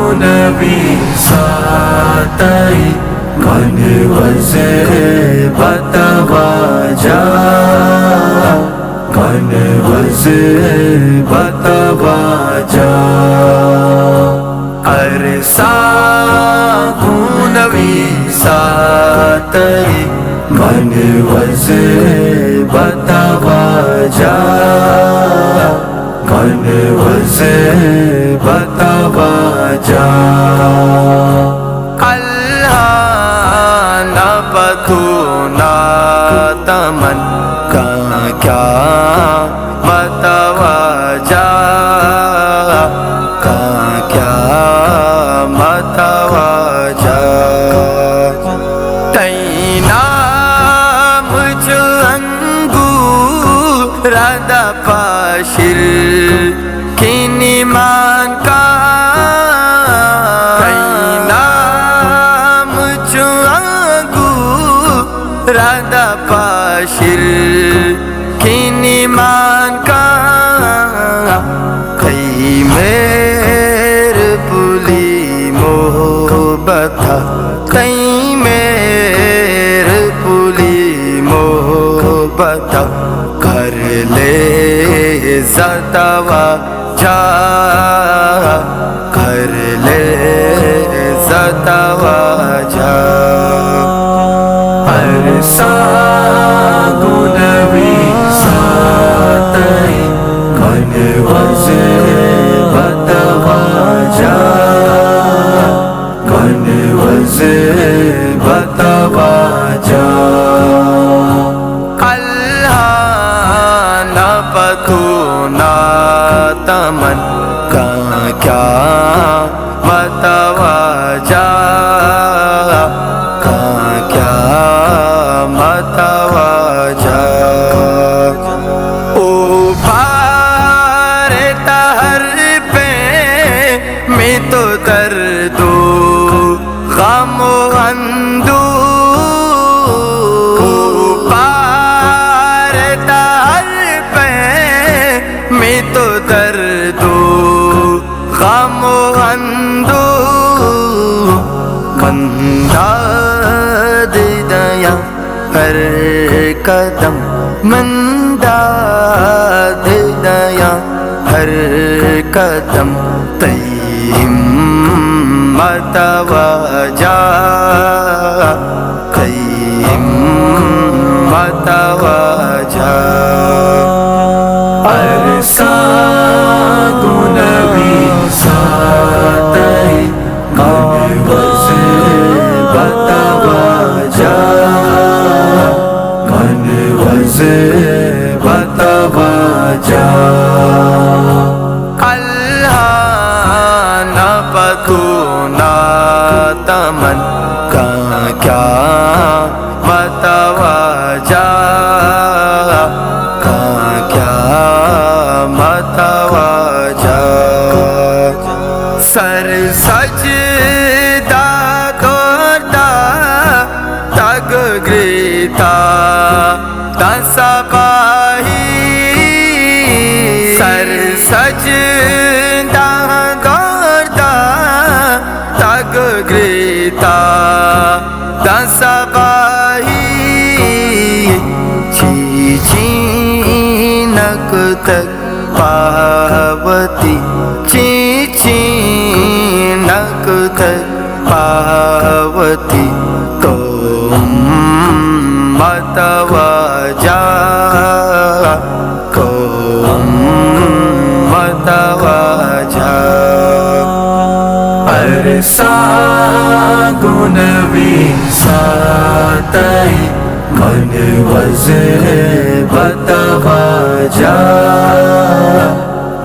گنوی ساتئی من وزر بتواجا من وزر بتواجا ارسا گنوی ساتئی من وزر بتواجا من وزر بتواجا پتونا تمن کا کیا متوجہ کا کیا متوجہ تینا مجھ انگور ردا پاشر کینی مان کا ردا پاشر کینی مان کا کئی میر پولی محبت کئی میر پولی محبت کر لے زتوا جا کر لے زتوا جا ارسا گنوی ساتئی من وزر بتواجا من وزر بتواجا اللہ پتونا تمن کا کیا متوجہ متوجہ اوپر تہر پہ میں تو درد و غم و اندوہ اوپر تہر پہ میں تو درد و غم و اندوہ منداد دیا ہر قدم منداد دیا ہر قدم تیم متوجہ تیم متوجہ ارسا گنوی ساتئی من وزر بتواجا من وزر بتواجا اللہ نہ پتونا تمن کا کیا متوجہ کا کیا متوجہ سر سجدہ کرتا تگ گریتا دسپاہی سر سجدہ کرتا تگ گریتا دسپاہی چی چینک تک پاوتی چی چینک تک پاوتی تم متوجہ تم متوجہ ارسا گنوی ساتئی من وزر بتواجا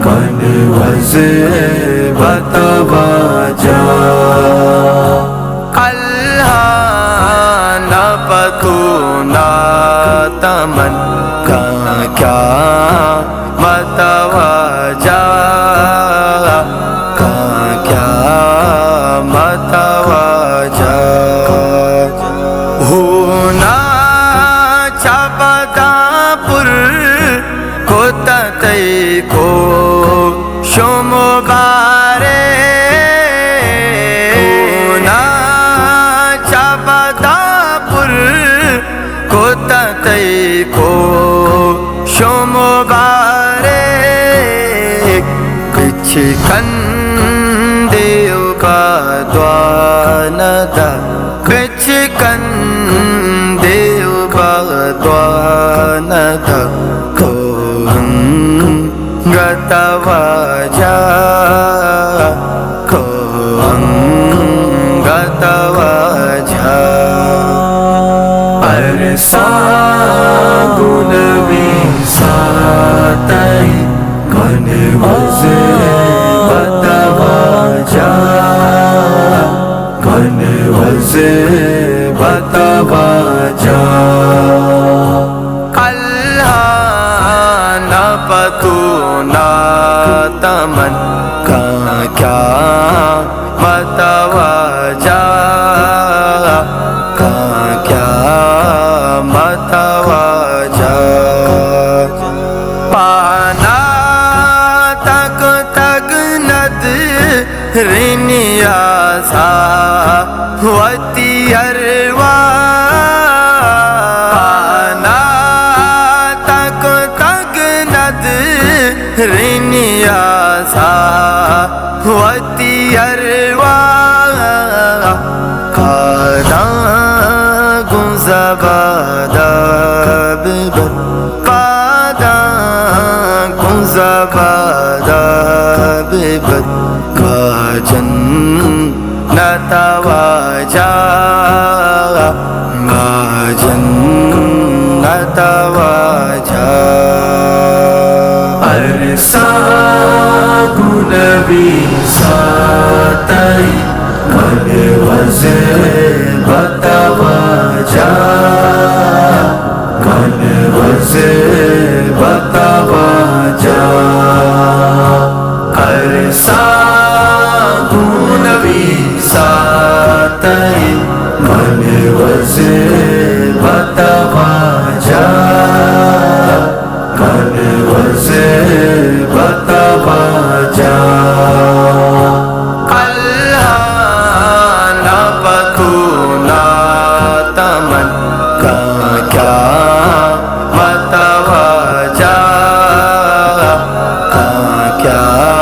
من وزر بتواجا اللہ نہ پتونا تمن کا کیا متوجہ کا کیا متوجہ ہونا چپتا پر کو تتئی کو شم بارے تی کو شمبارک کچھ کندیو کا دواندا کچھ کندیو کا دواندا گتا واجا گتا واجا عرصہ گنوی ساتای کن وزے بتا واجا کن وزے بتا واجا پتونا تمن کا کیا متوجہ کا کیا متوجہ پانا تک تک ند رنیا سا وتی اروا رنیا سا وتی اروا قادا گنزبادا ببر قادا گنزبادا ببر گاجن نتواجا گاجن نتواجا عرصہ گنوی ساتای کن وزے بتا واجا کن وزے بتا واجا عرصہ گنوی ساتای کن وزے بتا واجا کن وزے بتا واجا اللہ نہ پتونا تمن کا کیا متوجہ کا کیا